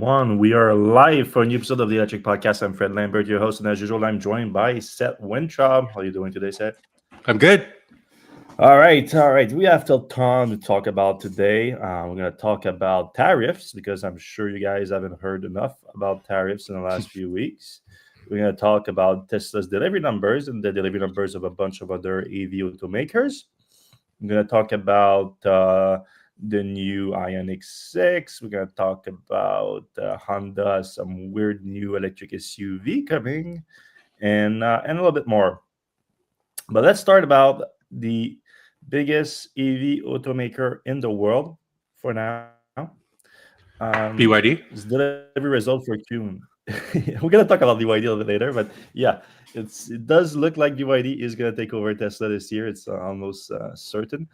one. We are live for a new episode of the Electrek podcast. I'm Fred Lambert, your host, and as usual, I'm joined by Seth Wintraub. How are you doing today, Seth? I'm good. All right. We have a ton to talk about today. We're going to talk about tariffs because I'm sure you guys haven't heard enough about tariffs in the last few weeks. We're going to talk about Tesla's delivery numbers and the delivery numbers of a bunch of other EV automakers. I'm going to talk about the new Ioniq 6. We're going to talk about Honda, some weird new electric SUV coming, and a little bit more. But let's start about the biggest EV automaker in the world for now. BYD? It's delivery result for June. We're going to talk about BYD a little bit later, but yeah, it does look like BYD is going to take over Tesla this year. It's almost certain.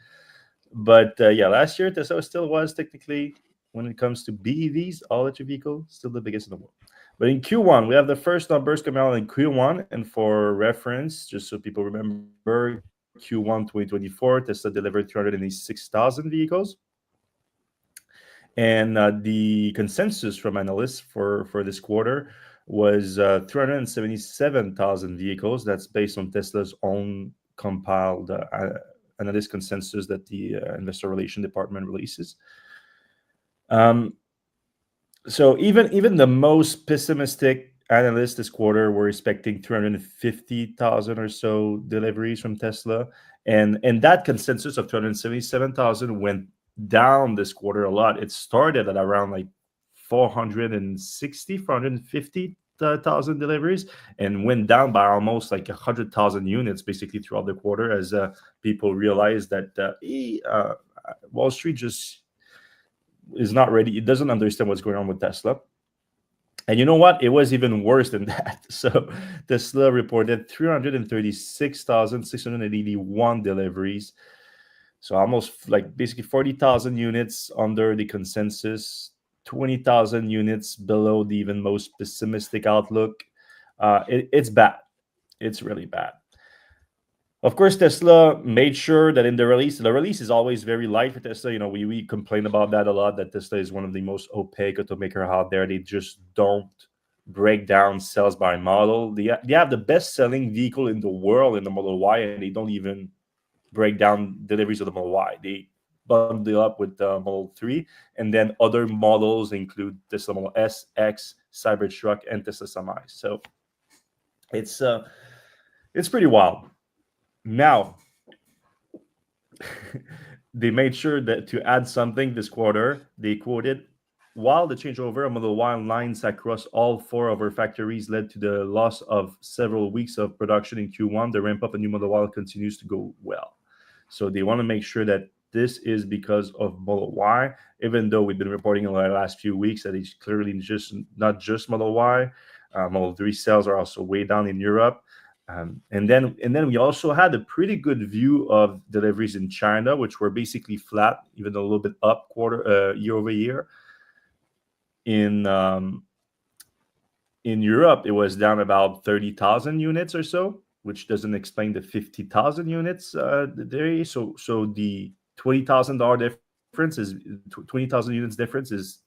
But last year Tesla still was technically, when it comes to BEVs, all electric vehicle, still the biggest in the world. But in Q1, we have the first numbers coming out in Q1, and for reference, just so people remember, Q1 2024, Tesla delivered 386,000 vehicles, and the consensus from analysts for this quarter was 377,000 vehicles. That's based on Tesla's own compiled analyst consensus that the investor relation department releases. So even the most pessimistic analysts this quarter were expecting 350,000 or so deliveries from Tesla, and that consensus of 277,000 went down this quarter a lot. It started at around like 450,000 deliveries and went down by almost like 100,000 units basically throughout the quarter as people realized that Wall Street just is not ready. It doesn't understand what's going on with Tesla. And you know what? It was even worse than that. So Tesla reported 336,681 deliveries. So almost like basically 40,000 units under the consensus, 20,000 units below the even most pessimistic outlook. It's bad. It's really bad. Of course, Tesla made sure that in the release is always very light for Tesla. You know, we complain about that a lot, that Tesla is one of the most opaque automaker out there. They just don't break down sales by model. They have the best-selling vehicle in the world in the Model Y, and they don't even break down deliveries of the Model Y. They bundle up with the Model 3, and then other models include Tesla Model S, X, Cybertruck, and Tesla Semi. So it's pretty wild. Now, they made sure that to add something this quarter, they quoted, while the changeover of Model Y lines across all four of our factories led to the loss of several weeks of production in Q1, the ramp up of new Model Y continues to go well. So they want to make sure that this is because of Model Y, even though we've been reporting in the last few weeks that it's clearly not just Model Y. Model 3 sales are also way down in Europe. And then we also had a pretty good view of deliveries in China, which were basically flat, even a little bit up year over year. In Europe, it was down about 30,000 units or so, which doesn't explain the 50,000 units there. So the $20,000 difference is 20,000 units difference is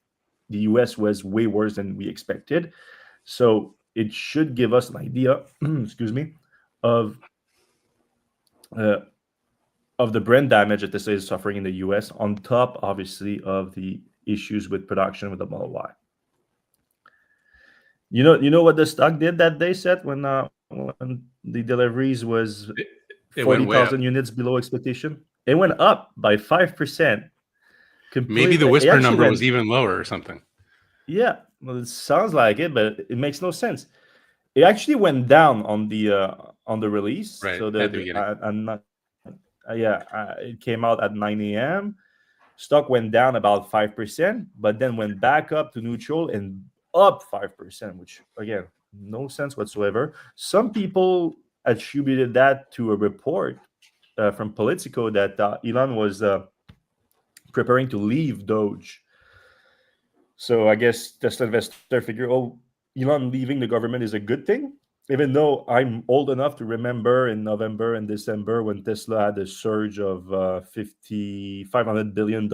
the US was way worse than we expected. So it should give us an idea, excuse me, of the brand damage that Tesla is suffering in the US, on top, obviously, of the issues with production with the Model Y. You know what the stock did that day, Seth, when the deliveries was 40,000 units below expectation? It went up by 5%. Maybe the whisper number was even lower or something. Yeah, well, it sounds like it, but it makes no sense. It actually went down on the release. Right, So at the beginning. It came out at 9 a.m. Stock went down about 5%, but then went back up to neutral and up 5%, which again, no sense whatsoever. Some people attributed that to a report from Politico that Elon was preparing to leave Doge. So I guess Tesla investor figure, oh, Elon leaving the government is a good thing. Even though I'm old enough to remember in November and December when Tesla had a surge of $500 billion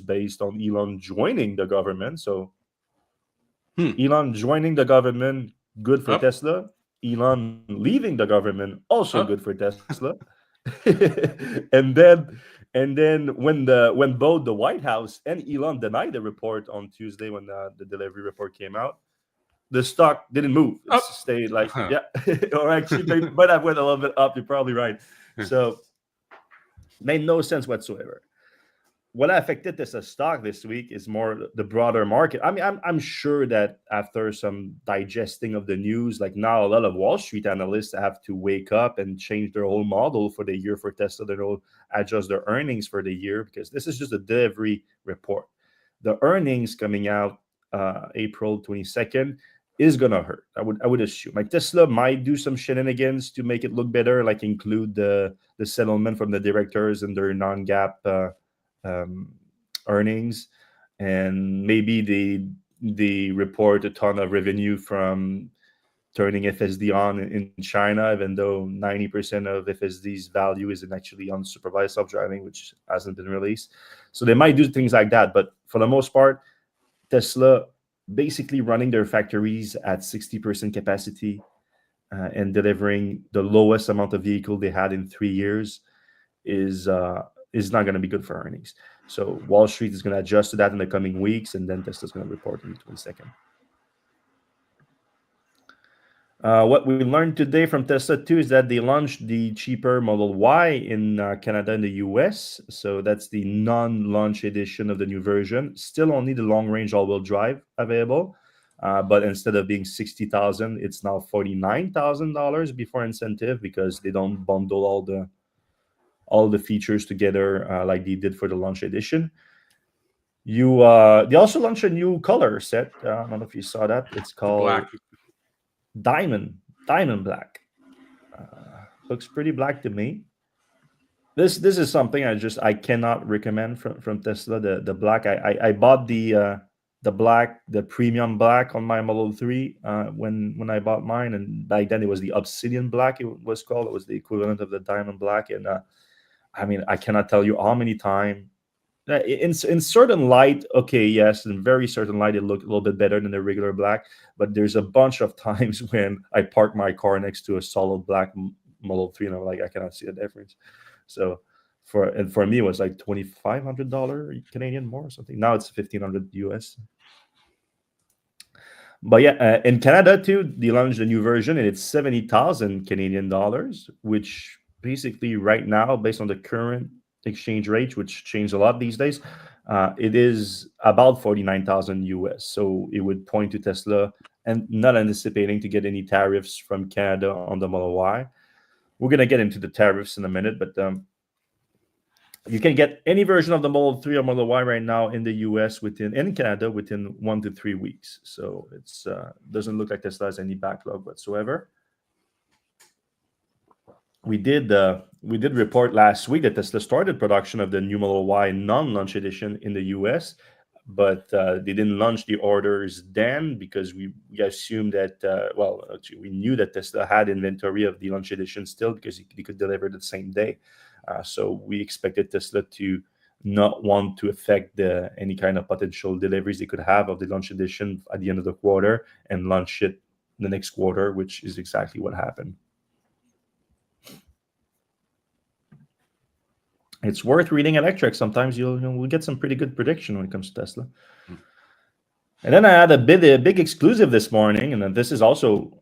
based on Elon joining the government. So Elon joining the government, good for Up. Tesla. Elon leaving the government, also good Up. for Tesla. And then when both the White House and Elon denied the report on Tuesday when the delivery report came out, the stock didn't move. It Up. stayed like or actually they might have went a little bit up. You're probably right. So made no sense whatsoever. What affected Tesla stock this week is more the broader market. I mean, I'm sure that after some digesting of the news, like now a lot of Wall Street analysts have to wake up and change their whole model for the year for Tesla. They'll adjust their earnings for the year because this is just a delivery report. The earnings coming out April 22nd is gonna hurt. I would assume like Tesla might do some shenanigans to make it look better, like include the settlement from the directors and their non-GAAP earnings, and maybe they report a ton of revenue from turning FSD on in China, even though 90% of FSD's value is in actually unsupervised self-driving, which hasn't been released. So they might do things like that, but for the most part, Tesla basically running their factories at 60% capacity and delivering the lowest amount of vehicle they had in 3 years is not going to be good for earnings. So Wall Street is going to adjust to that in the coming weeks, and then Tesla's going to report on the 22nd. What we learned today from Tesla too is that they launched the cheaper Model Y in Canada and the US. So that's the non-launch edition of the new version. Still only the long-range all-wheel drive available, but instead of being $60,000, it's now $49,000 before incentive because they don't bundle all the features together like they did for the launch edition. They also launched a new color set. I don't know if you saw that. It's called Black. Diamond Black. Looks pretty black to me. This is something I cannot recommend from Tesla. The black. I bought the black, the premium black on my Model 3 when I bought mine, and back then it was the Obsidian Black. It was called. It was the equivalent of the Diamond Black, and I mean, I cannot tell you how many times. In certain light, okay, yes, in very certain light, it looked a little bit better than the regular black. But there's a bunch of times when I park my car next to a solid black Model 3, and I'm like, I cannot see the difference. So for me, it was like $2,500 Canadian more or something. Now it's 1,500 US. But yeah, in Canada too, they launched a new version, and it's 70,000 Canadian dollars, which basically right now, based on the current exchange rate, which changed a lot these days, it is about 49,000 US. So it would point to Tesla and not anticipating to get any tariffs from Canada on the Model Y. We're gonna get into the tariffs in a minute, but you can get any version of the Model 3 or Model Y right now in the US in Canada within 1 to 3 weeks. So it's doesn't look like Tesla has any backlog whatsoever. We did report last week that Tesla started production of the new Model Y non-launch edition in the US, but they didn't launch the orders then because we assumed that actually we knew that Tesla had inventory of the launch edition still because they could deliver the same day. So we expected Tesla to not want to affect any kind of potential deliveries they could have of the launch edition at the end of the quarter and launch it the next quarter, which is exactly what happened. It's worth reading Electrek. Sometimes we'll get some pretty good prediction when it comes to Tesla. And then I had a big exclusive this morning, and this is also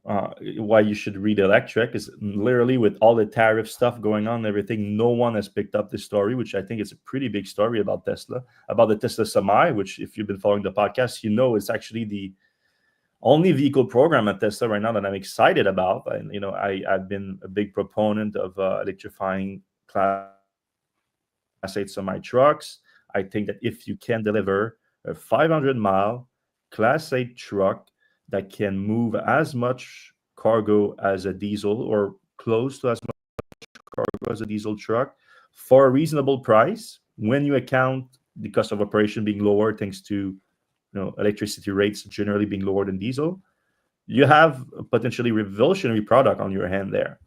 why you should read Electrek, is literally with all the tariff stuff going on and everything, no one has picked up this story, which I think is a pretty big story about Tesla, about the Tesla Semi, which if you've been following the podcast, you know it's actually the only vehicle program at Tesla right now that I'm excited about. And I've been a big proponent of electrifying Class 8 semi trucks. I think that if you can deliver a 500-mile Class 8 truck that can move as much cargo as a diesel or close to as much cargo as a diesel truck for a reasonable price, when you account the cost of operation being lower thanks to electricity rates generally being lower than diesel, you have a potentially revolutionary product on your hand there.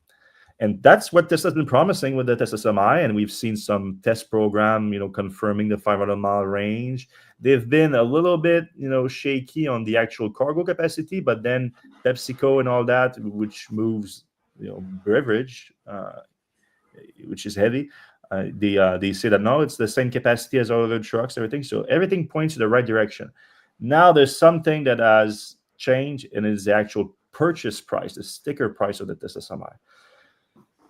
And that's what Tesla's been promising with the Tesla Semi, and we've seen some test program, confirming the 500-mile range. They've been a little bit, shaky on the actual cargo capacity, but then PepsiCo and all that, which moves, beverage, which is heavy, they say that no, it's the same capacity as all other trucks, everything. So everything points to the right direction. Now there's something that has changed, and it's the actual purchase price, the sticker price of the Tesla Semi.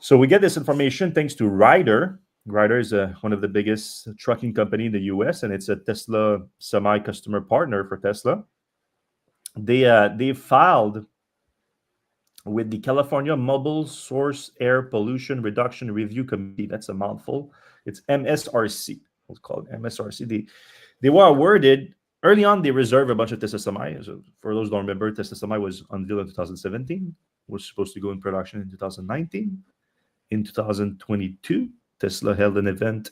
So we get this information thanks to Ryder. Ryder is one of the biggest trucking company in the U.S., and it's a Tesla Semi customer partner for Tesla. They filed with the California Mobile Source Air Pollution Reduction Review Committee. That's a mouthful. It's MSRC. Let's call it MSRC. They were awarded early on. They reserved a bunch of Tesla Semi. So for those who don't remember, Tesla Semi was unveiled in 2017. Was supposed to go in production in 2019. In 2022, Tesla held an event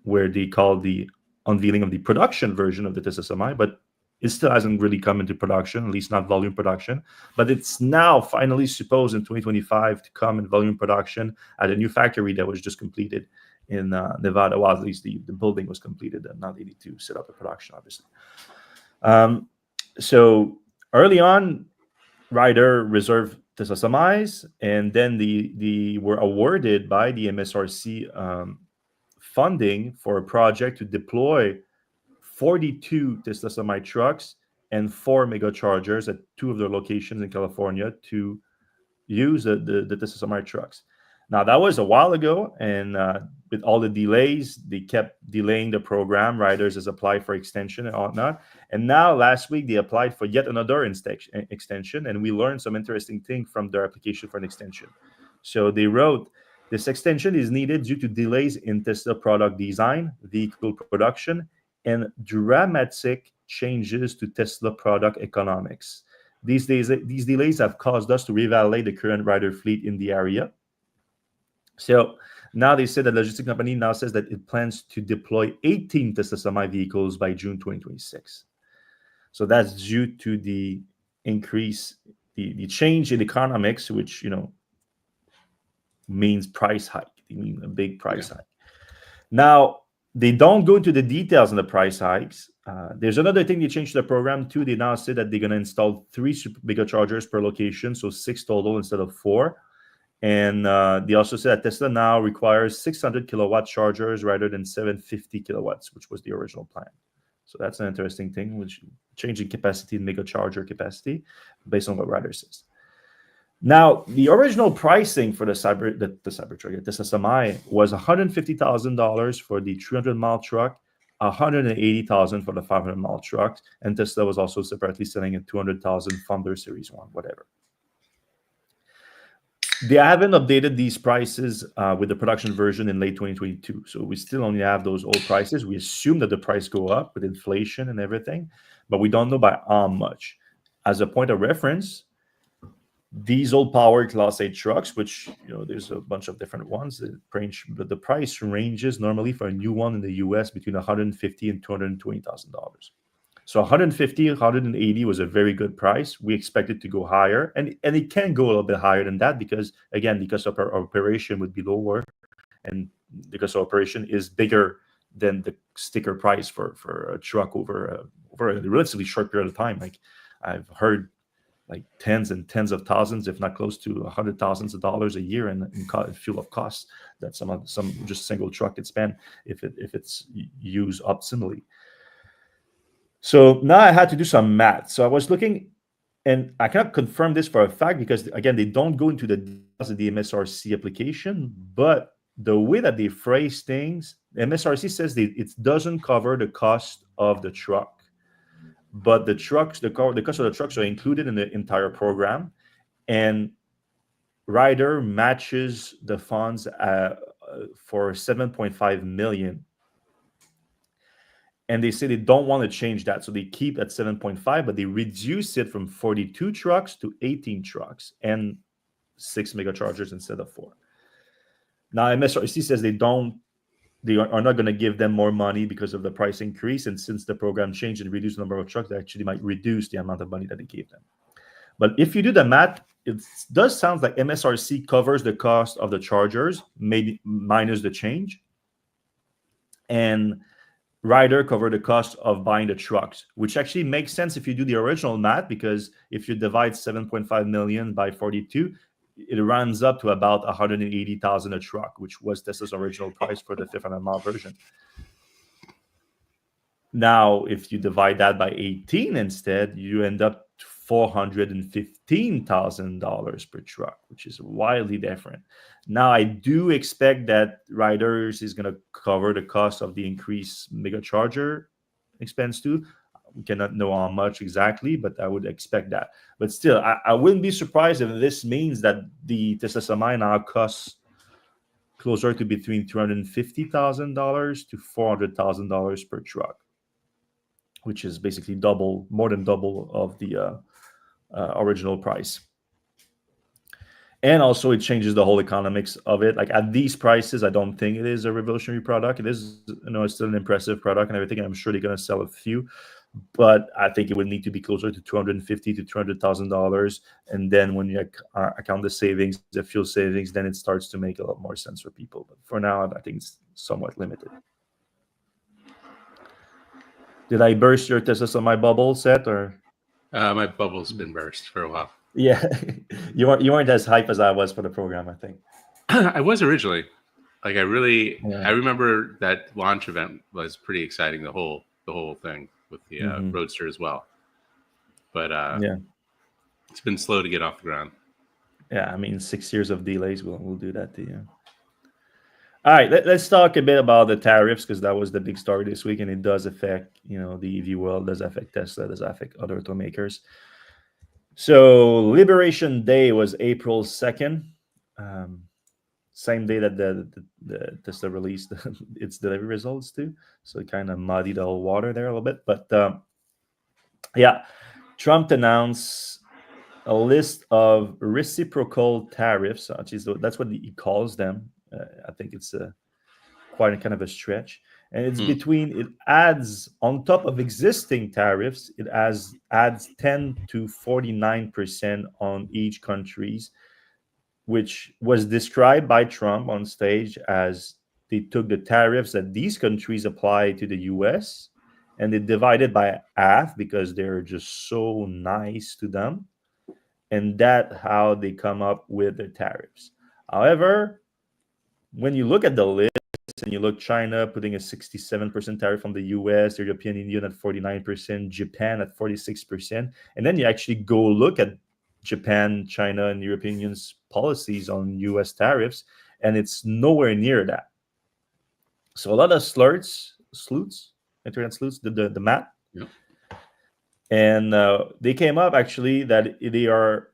where they called the unveiling of the production version of the Tesla Semi, but it still hasn't really come into production, at least not volume production. But it's now finally supposed in 2025 to come in volume production at a new factory that was just completed in Nevada. Well, at least the building was completed, and now they need to set up the production, obviously. So early on, Ryder reserved Tesla Semis, and then they were awarded by the MSRC funding for a project to deploy 42 Tesla Semi trucks and 4 mega chargers at 2 of their locations in California to use the Tesla Semi trucks. Now, that was a while ago, and with all the delays, they kept delaying the program. Riders has applied for extension and whatnot. And now, last week, they applied for yet another extension, and we learned some interesting things from their application for an extension. So they wrote, this extension is needed due to delays in Tesla product design, vehicle production, and dramatic changes to Tesla product economics. These delays have caused us to reevaluate the current rider fleet in the area. So now they say the logistics company now says that it plans to deploy 18 Tesla Semi vehicles by June 2026. So that's due to the increase, the change in economics, which means price hike. They mean a big price hike. Now, they don't go into the details on the price hikes. There's another thing they changed to the program too. They now say that they're going to install 3 super mega chargers per location, so 6 total instead of 4. And they also said that Tesla now requires 600 kilowatt chargers rather than 750 kilowatts, which was the original plan. So that's an interesting thing, which changing capacity in mega charger capacity based on what Ryder says. Now, the original pricing for the Cybertruck, Tesla Semi, was $150,000 for the 300-mile truck, $180,000 for the 500-mile truck, and Tesla was also separately selling a $200,000 Thunder Series 1, whatever. They haven't updated these prices with the production version in late 2022, so we still only have those old prices. We assume that the price go up with inflation and everything, but we don't know by how much. As a point of reference, diesel-powered Class 8 trucks, which there's a bunch of different ones, but the price ranges normally for a new one in the U.S. between $150,000 and $220,000. So 150, 180 was a very good price. We expect it to go higher, and it can go a little bit higher than that because our operation would be lower, and because our operation is bigger than the sticker price for a truck over a relatively short period of time. Like I've heard, like tens and tens of thousands, if not close to $100,000 a year in fuel of costs that some just single truck could spend if it's used optimally. So now I had to do some math. So I was looking, and I cannot confirm this for a fact because, again, they don't go into the details of the MSRC application, but the way that they phrase things, MSRC says it doesn't cover the cost of the truck, but the cost of the trucks are included in the entire program, and Ryder matches the funds for $7.5 million. And they say they don't want to change that. So they keep at 7.5, but they reduce it from 42 trucks to 18 trucks and 6 mega chargers instead of 4. Now, MSRC says they are not going to give them more money because of the price increase. And since the program changed and reduced the number of trucks, they actually might reduce the amount of money that they gave them. But if you do the math, it does sound like MSRC covers the cost of the chargers, maybe minus the change, and Rider cover the cost of buying the trucks, which actually makes sense if you do the original math, because if you divide 7.5 million by 42, it runs up to about 180,000 a truck, which was Tesla's original price for the 500-mile version. Now, if you divide that by 18 instead, you end up to $415,000 per truck, which is wildly different. Now, I do expect that Riders is going to cover the cost of the increased mega charger expense too. We cannot know how much exactly, but I would expect that. But still, I wouldn't be surprised if this means that the Tesla Semi now costs closer to between $350,000 to $400,000 per truck, which is basically more than double of the original price. And also, it changes the whole economics of it. Like at these prices, I don't think it is a revolutionary product. It is, it's still an impressive product and everything. And I'm sure they're going to sell a few, but I think it would need to be closer to $250,000 to $300,000. And then when you account the savings, the fuel savings, then it starts to make a lot more sense for people. But for now, I think it's somewhat limited. Did I burst your Tesla Semi bubble, Seth, or? My bubble's been burst for a while. Yeah, you weren't as hype as I was for the program, I think. I was originally. Like I remember that launch event was pretty exciting. The whole thing with the Roadster as well. But it's been slow to get off the ground. Yeah, I mean 6 years of delays will do that to you. All right, let's talk a bit about the tariffs, because that was the big story this week, and it does affect the EV world, does affect Tesla, does affect other automakers. So Liberation Day was April 2nd, same day that the Tesla released its delivery results too. So it kind of muddied the whole water there a little bit. But Trump announced a list of reciprocal tariffs. That's what he calls them. I think it's quite a kind of a stretch. And it's it adds on top of existing tariffs, it adds 10 to 49% on each country's, which was described by Trump on stage as they took the tariffs that these countries apply to the US and they divided by half because they're just so nice to them. And that's how they come up with the tariffs. However, when you look at the list, and you look China putting a 67% tariff on the US, the European Union at 49%, Japan at 46%, and then you actually go look at Japan, China, and European Union's policies on US tariffs, and it's nowhere near that. So a lot of internet sleuths did the math. Yep. And they came up actually that they are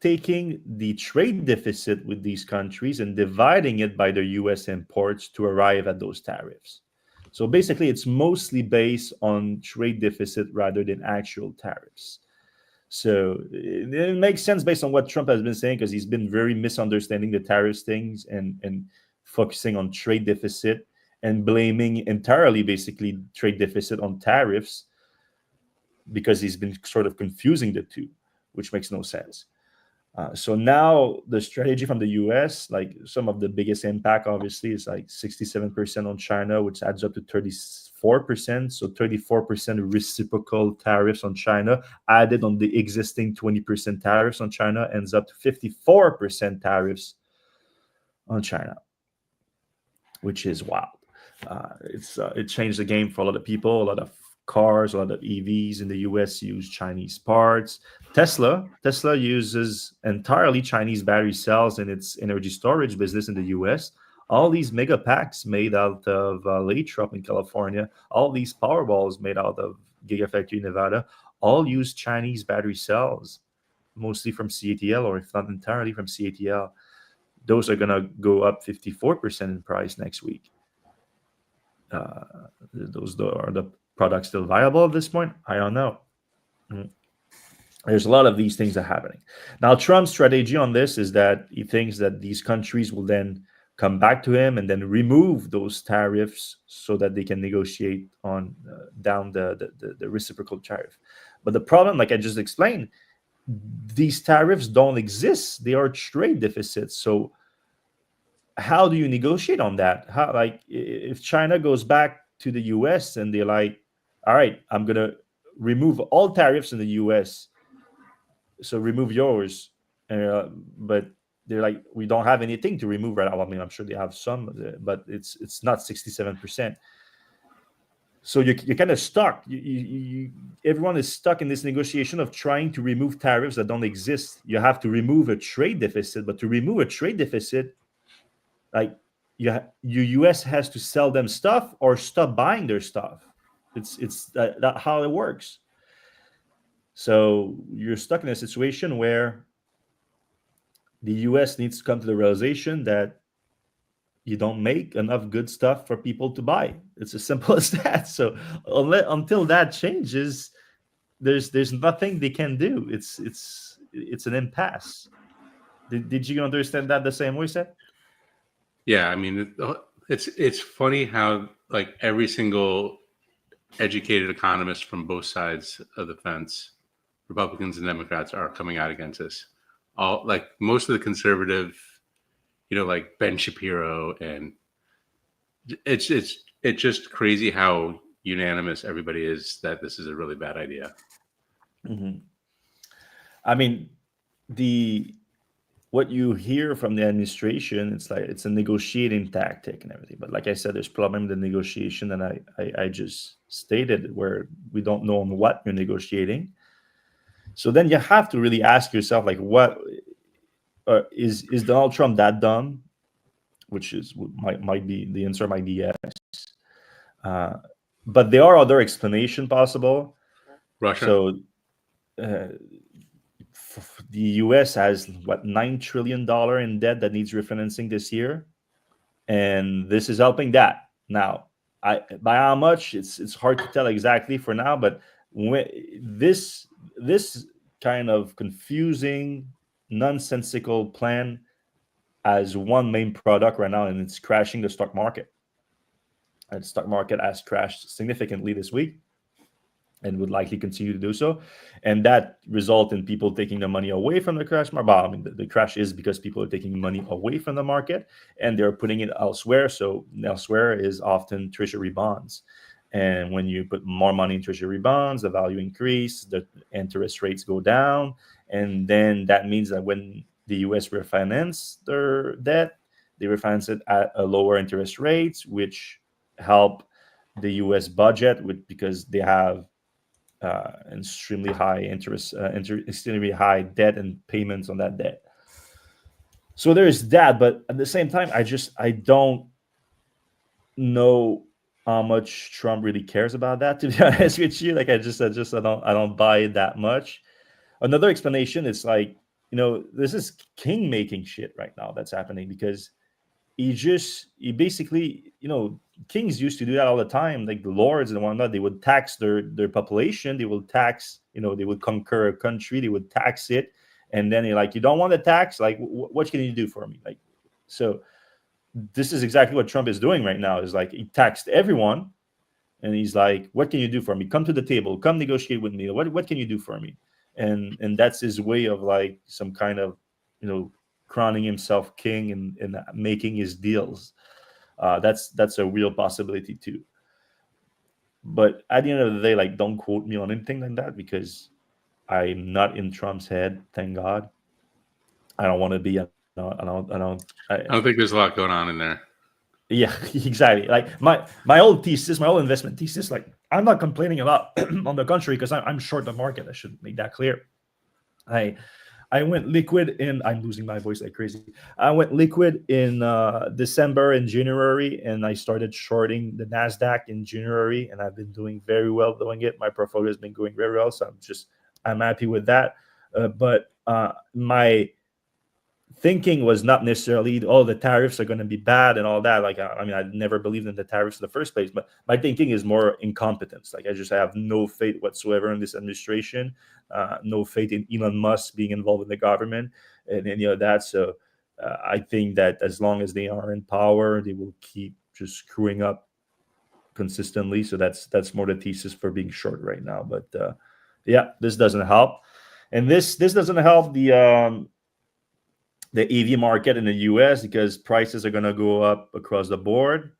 taking the trade deficit with these countries and dividing it by their US imports to arrive at those tariffs. So basically, it's mostly based on trade deficit rather than actual tariffs. So it makes sense based on what Trump has been saying, because he's been very misunderstanding the tariffs things and focusing on trade deficit and blaming entirely basically trade deficit on tariffs, because he's been sort of confusing the two, which makes no sense. So now the strategy from the US, like some of the biggest impact, obviously, is like 67% on China, which adds up to 34%. So 34% reciprocal tariffs on China added on the existing 20% tariffs on China ends up to 54% tariffs on China, which is wild. It changed the game for a lot of people. A lot of cars, a lot of EVs in the US use Chinese parts. Tesla uses entirely Chinese battery cells in its energy storage business in the US. All these mega packs made out of Lathrop in California, all these Powerballs made out of Gigafactory Nevada, all use Chinese battery cells, mostly from CATL, or if not entirely from CATL. Those are going to go up 54% in price next week. Those are the products still viable at this point? I don't know. There's a lot of these things that are happening. Now, Trump's strategy on this is that he thinks that these countries will then come back to him and then remove those tariffs so that they can negotiate on down the reciprocal tariff. But the problem, like I just explained, these tariffs don't exist. They are trade deficits. So how do you negotiate on that? How, like, if China goes back to the US and they're like, all right, I'm going to remove all tariffs in the US, so remove yours. But they're like, we don't have anything to remove right now. I mean, I'm sure they have some, but it's not 67%. So you're kind of stuck. Everyone is stuck in this negotiation of trying to remove tariffs that don't exist. You have to remove a trade deficit, but to remove a trade deficit, like, US has to sell them stuff or stop buying their stuff. It's that how it works. So you're stuck in a situation where the US needs to come to the realization that you don't make enough good stuff for people to buy. It's as simple as that. So until that changes, there's nothing they can do. It's an impasse. Did you understand that the same way, Seth? Yeah, I mean, it's funny how, like, every single educated economist from both sides of the fence, Republicans and Democrats, are coming out against this. All, like, most of the conservative, like Ben Shapiro, and it's just crazy how unanimous everybody is that this is a really bad idea. Mm-hmm. I mean, what you hear from the administration, it's like it's a negotiating tactic and everything. But like I said, there's problem in the negotiation that I just stated, where we don't know on what you're negotiating. So then you have to really ask yourself, like, what is Donald Trump that dumb? Which is might be the answer, might be yes. But there are other explanation possible. Russia. So the US has what, $9 trillion in debt that needs refinancing this year, and this is helping that. Now, by how much, it's hard to tell exactly for now, but when this kind of confusing, nonsensical plan as one main product right now, and it's crashing the stock market. And the stock market has crashed significantly this week and would likely continue to do so. And that result in people taking the money away from the crash market. I mean, the crash is because people are taking money away from the market and they're putting it elsewhere. So elsewhere is often treasury bonds. And when you put more money in treasury bonds, the value increase, the interest rates go down. And then that means that when the US refinance their debt, they refinance it at a lower interest rates, which help the US budget because they have extremely high interest, extremely high debt and payments on that debt. So there is that, but at the same time, I don't know how much Trump really cares about that. To be honest with you, like I don't buy it that much. Another explanation is like, this is king making shit right now that's happening because he basically, kings used to do that all the time, like the lords and whatnot. They would tax their population. They will tax, they would conquer a country, they would tax it, and then you're like, you don't want to tax, like, what can you do for me? Like, so this is exactly what Trump is doing right now, is like he taxed everyone, and he's like, what can you do for me? Come to the table, come negotiate with me. What can you do for me? And that's his way of, like, some kind of, crowning himself king and making his deals. That's a real possibility too. But at the end of the day, like, don't quote me on anything like that because I'm not in Trump's head. Thank God. I don't want to be. I don't think there's a lot going on in there. Yeah, exactly. Like my old thesis, my old investment thesis, like, I'm not complaining about on the contrary, because I'm short the market. I should make that clear. I went liquid I'm losing my voice like crazy. I went liquid in December and January, and I started shorting the NASDAQ in January, and I've been doing very well doing it. My portfolio has been going very well, so I'm happy with that. But my thinking was not necessarily, the tariffs are going to be bad and all that. Like, I mean, I never believed in the tariffs in the first place, but my thinking is more incompetence. Like, I just have no faith whatsoever in this administration, no faith in Elon Musk being involved in the government and any of that. So I think that as long as they are in power, they will keep just screwing up consistently. So that's more the thesis for being short right now. But yeah, this doesn't help. And this doesn't help the EV market in the US because prices are going to go up across the board.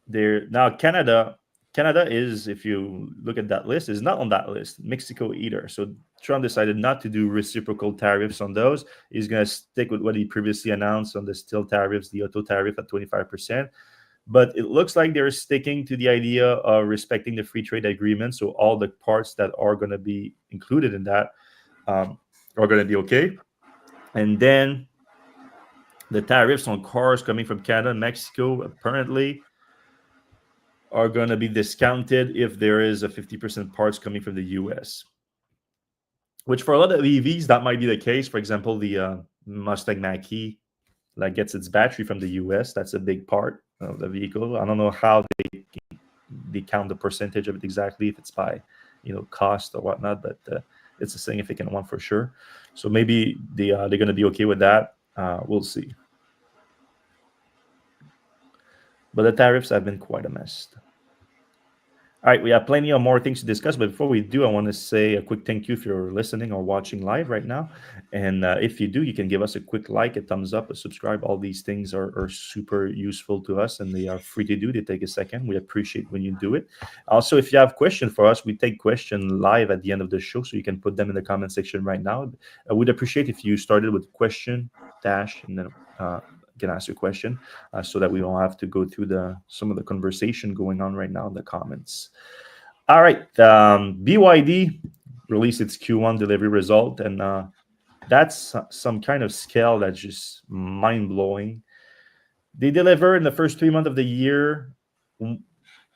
There now Canada is, if you look at that list, is not on that list. Mexico either. So Trump decided not to do reciprocal tariffs on those. He's going to stick with what he previously announced on the steel tariffs, the auto tariff at 25%. But it looks like they're sticking to the idea of respecting the free trade agreement. So all the parts that are going to be included in that are going to be okay. And then the tariffs on cars coming from Canada and Mexico apparently are going to be discounted if there is a 50% parts coming from the US. Which for a lot of EVs, that might be the case. For example, the Mustang Mach-E that gets its battery from the US. That's a big part of the vehicle. I don't know how they count the percentage of it exactly, if it's by cost or whatnot, but it's a significant one for sure. So maybe they're going to be okay with that. We'll see. But the tariffs have been quite a mess. All right, we have plenty of more things to discuss, but before we do, I want to say a quick thank you if you're listening or watching live right now. And if you do, you can give us a quick like, a thumbs up, a subscribe. All these things are super useful to us, and they are free to do. They take a second. We appreciate when you do it. Also, if you have questions for us, we take questions live at the end of the show, so you can put them in the comment section right now. I would appreciate if you started with question dash and then can ask your question so that we don't have to go through some of the conversation going on right now in the comments. All right. BYD released its Q1 delivery result, and that's some kind of scale that's just mind-blowing. They deliver in the first 3 months of the year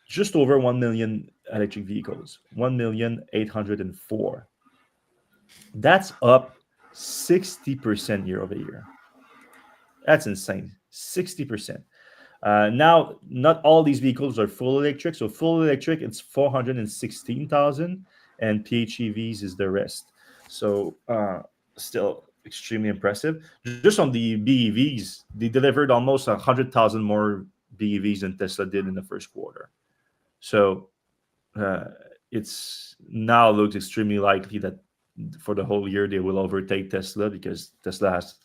just over 1 million electric vehicles, 1,804,000. That's up 60% year over year. That's insane. 60%. Now, not all these vehicles are full electric. So full electric, it's 416,000, and PHEVs is the rest. So still extremely impressive. Just on the BEVs, they delivered almost 100,000 more BEVs than Tesla did in the first quarter. So it's now looks extremely likely that for the whole year they will overtake Tesla, because Tesla has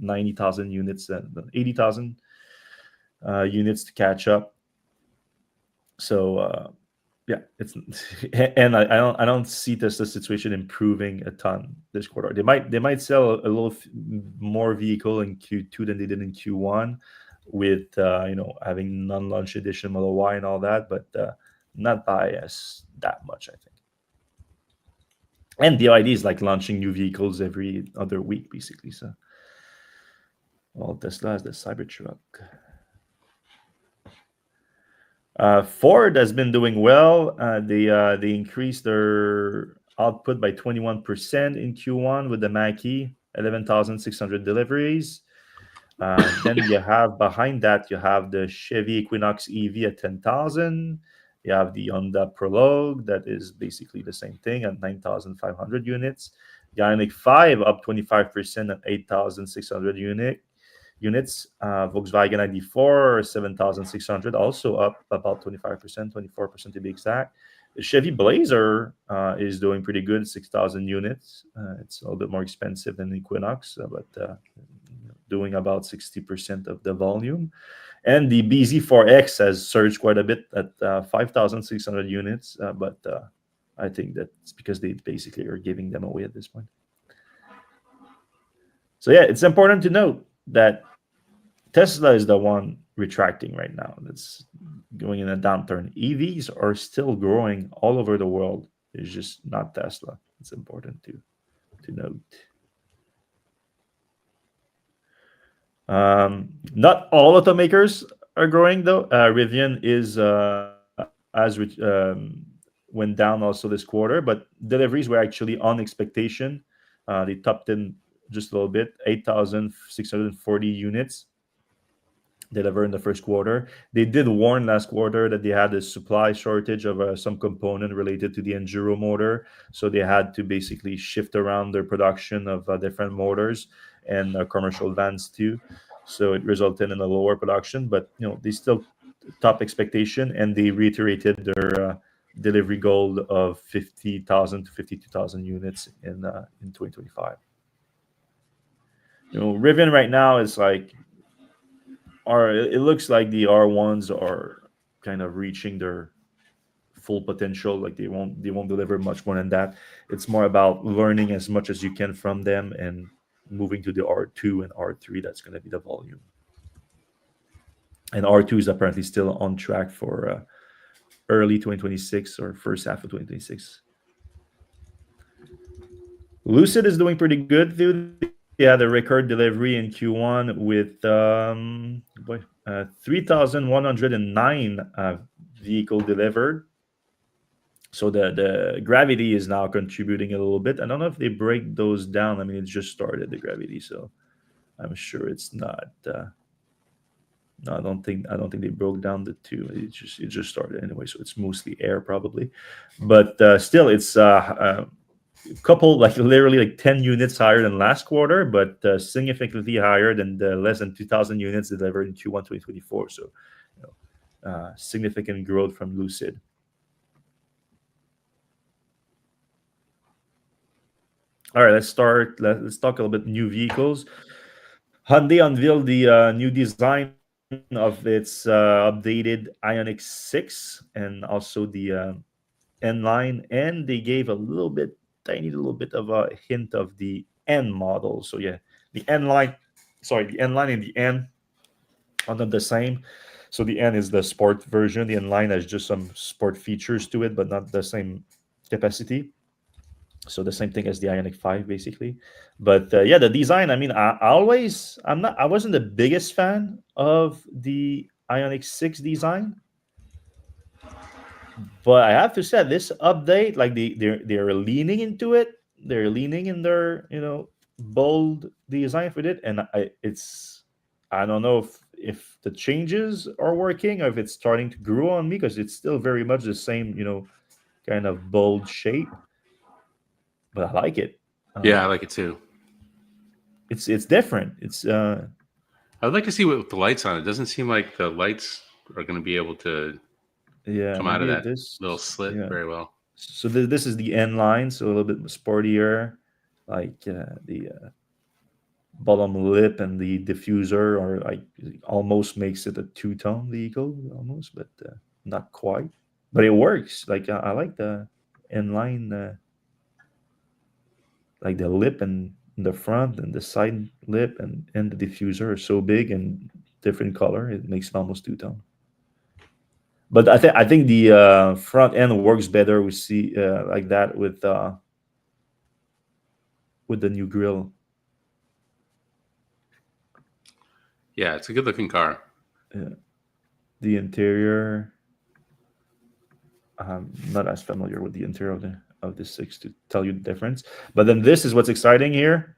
90,000 units and 80,000 units to catch up. So yeah, it's and I don't see Tesla's situation improving a ton this quarter. They might sell a little more vehicle in Q2 than they did in Q1 with having non-launch edition Model Y and all that, but not by that much, I think. And the idea is like launching new vehicles every other week, basically. So, well, Tesla has the Cybertruck. Ford has been doing well. They increased their output by 21% in Q1 with the Mach-E, 11,600 deliveries. Then you have behind that, you have the Chevy Equinox EV at 10,000. You have the Hyundai Prelude that is basically the same thing at 9,500 units. The Ioniq 5 up 25% at 8,600 units. Volkswagen ID4 7,600, also up about 25%, 24% to be exact. The Chevy Blazer is doing pretty good, 6,000 units. It's a little bit more expensive than the Equinox, but doing about 60% of the volume. And the BZ4X has surged quite a bit at 5,600 units, but I think that's because they basically are giving them away at this point. So yeah, it's important to note that Tesla is the one retracting right now. That's going in a downturn. EVs are still growing all over the world. It's just not Tesla. It's important to note. Not all automakers are growing though. Rivian went down also this quarter, but deliveries were actually on expectation. They topped in just a little bit, 8,640 units delivered in the first quarter. They did warn last quarter that they had a supply shortage of some component related to the Enduro motor, so they had to basically shift around their production of different motors and commercial vans too. So it resulted in a lower production, but they still top expectation, and they reiterated delivery goal of 50,000 to 52,000 units in 2025. Rivian right now is like, it looks like the R1s are kind of reaching their full potential. Like they won't deliver much more than that. It's more about learning as much as you can from them and moving to the R2 and R3. That's going to be the volume. And R2 is apparently still on track for early 2026 or first half of 2026. Lucid is doing pretty good, dude. They had a record delivery in Q1 with 3,109 vehicle delivered. So the gravity is now contributing a little bit. I don't know if they break those down. I mean, it just started, the gravity, so I'm sure it's not. No, I don't think they broke down the two. It just started anyway, so it's mostly air probably, but still, it's a couple, like literally like 10 units higher than last quarter, but significantly higher than the less than 2,000 units delivered in Q1 2024. So, significant growth from Lucid. All right, let's start. Let's talk a little bit new vehicles. Hyundai unveiled the new design of its updated Ioniq 6 and also the N line, and they gave a little bit, tiny little bit of a hint of the N model. So yeah, the N line, sorry, the N line and the N are not the same. So the N is the sport version. The N line has just some sport features to it, but not the same capacity. So the same thing as the Ioniq 5, basically. But yeah, the design. I mean, I wasn't the biggest fan of the Ioniq 6 design, but I have to say this update, like they're leaning into it. They're leaning in their bold design for it, and I don't know if the changes are working or if it's starting to grow on me, because it's still very much the same kind of bold shape, but I like it. Yeah, I like it too. It's different. I'd like to see what with the lights on. It doesn't seem like the lights are going to be able to Yeah, come out of maybe that this. little slit Yeah. very well. So this is the N line, so a little bit sportier, like the bottom lip and the diffuser are like almost makes it a two-tone vehicle almost, but not quite. But it works. Like I like the N line, like the lip and the front and the side lip and the diffuser are so big and different color. It makes it almost two-tone. But I think the front end works better. We see like that with the new grill. Yeah, it's a good looking car. The interior, I'm not as familiar with the interior of the six to tell you the difference. But then this is what's exciting here.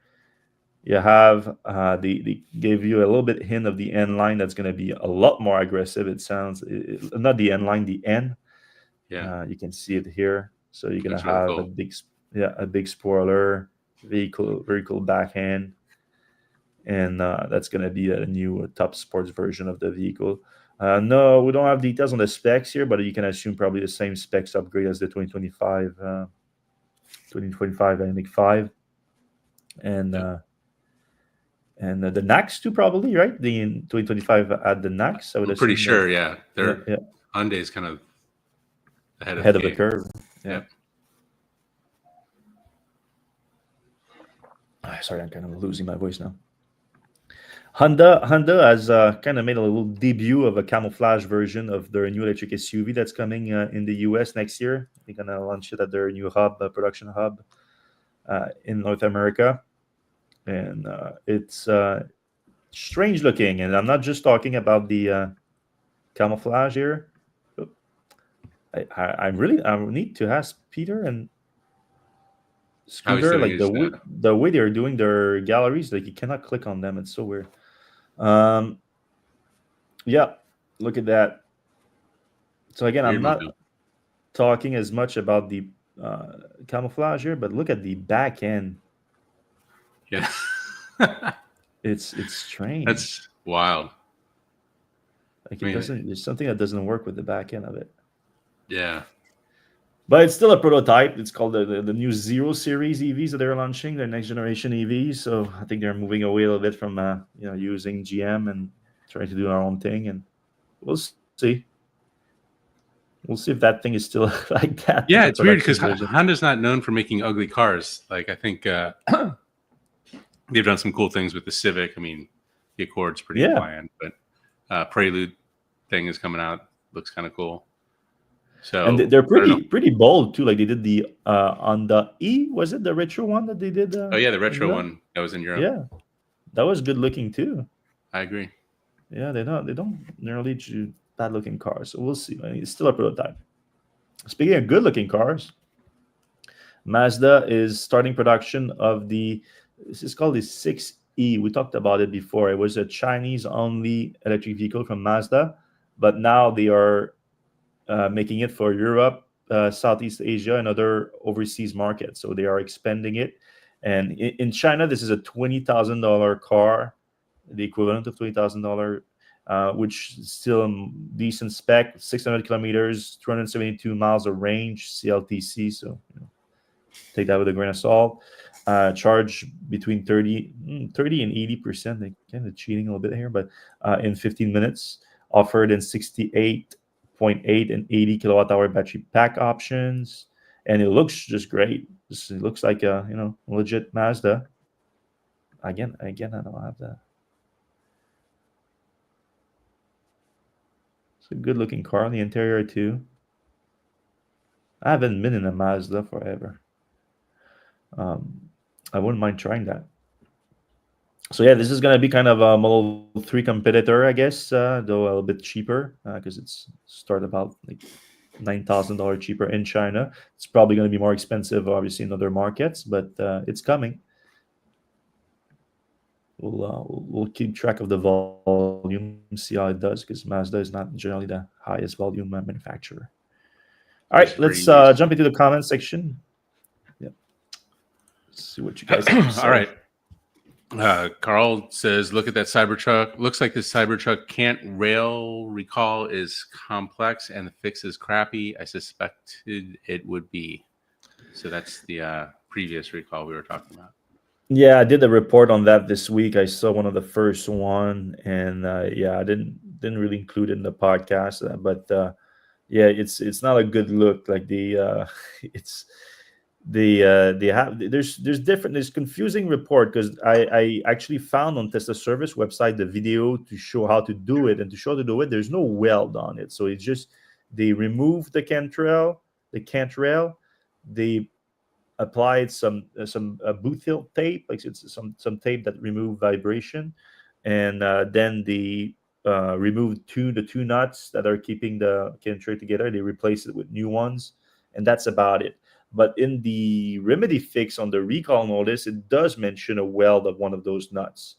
You have they gave you a little bit hint of the N line that's going to be a lot more aggressive. It sounds not the N line, the N. Yeah, You can see it here. So you're gonna looks really have cool. a big spoiler, very cool backhand, and that's gonna be a new top sports version of the vehicle. No, we don't have details on the specs here, but you can assume probably the same specs upgrade as the 2025 Ioniq 5, and Yep. the Nax too, probably, right? The in 2025 at the Nax, I would I'm pretty assume that. sure. Yeah, Yeah, they're yeah, Hyundai's kind of ahead of the ahead of the game. curve. Yeah. Yep. Sorry, I'm kind of losing my voice now. Honda has kind of made a little debut of a camouflage version of their new electric SUV that's coming in the US next year. They're gonna launch it at their new production hub in North America, and it's strange looking. And I'm not just talking about the camouflage here. I need to ask Peter and How he's Scooter, doing like is the way they're doing their galleries, like you cannot click on them. It's so weird. Um, yeah, look at that. So again, I'm weird not looking. talking as much about the camouflage here, but look at the back end. Yeah, It's strange. that's wild. Like I it mean, doesn't. There's something that doesn't work with the back end of it. yeah, But it's still a prototype. It's called the new Zero Series EVs that they're launching, their next generation EVs. So I think they're moving away a little bit from using GM and trying to do our own thing. And we'll see. We'll see if that thing is still like that. Yeah, it's weird because Honda's not known for making ugly cars. Like I think they've done some cool things with the Civic. I mean, the Accord's pretty bland, but Prelude thing is coming out. Looks kind of cool. So and they're pretty bold too. Like they did the on the E, was it the retro one that they did? Oh yeah, the retro one that was in Europe. Yeah, that was good looking too. I agree. Yeah, they don't nearly do bad looking cars. So we'll see. I mean, it's still a prototype. Speaking of good looking cars, Mazda is starting production of this is called the 6E. We talked about it before. It was a Chinese only electric vehicle from Mazda, but now they are making it for Europe, Southeast Asia, and other overseas markets. So they are expanding it. And in China, this is a $20,000 car, the equivalent of $20,000, which is still a decent spec, 600 kilometers, 272 miles of range, CLTC. So take that with a grain of salt. Charge between 30 and 80%. They kind of cheating a little bit here, but in 15 minutes, offered in 68.8 and 80 kilowatt hour battery pack options, and it looks just great. It looks like a legit Mazda. Again, I don't have that. It's a good looking car on the interior too. I haven't been in a Mazda forever. I wouldn't mind trying that. So yeah, this is going to be kind of a Model 3 competitor, I guess, though a little bit cheaper because it's start about like $9,000 cheaper in China. It's probably going to be more expensive, obviously, in other markets, but it's coming. We'll keep track of the volume, see how it does, because Mazda is not generally the highest volume manufacturer. All right, let's jump into the comment section. Yeah, let's see what you guys have to say. All right. Carl says, look at that Cybertruck. Looks like this Cybertruck can't rail recall is complex and the fix is crappy. I suspected it would be. So that's the previous recall we were talking about. Yeah, I did a report on that this week. I saw one of the first one, and I didn't really include it in the podcast, but yeah, it's not a good look. Like they have there's confusing report because I actually found on Tesla service website the video to show how to do it, and to show how to do it, there's no weld on it. So it's just they removed the cantrail, they applied some boot heel tape, like it's some tape that remove vibration, and then they removed the two nuts that are keeping the cantrail together. They replaced it with new ones, and that's about it. But in the remedy fix on the recall notice, it does mention a weld of one of those nuts.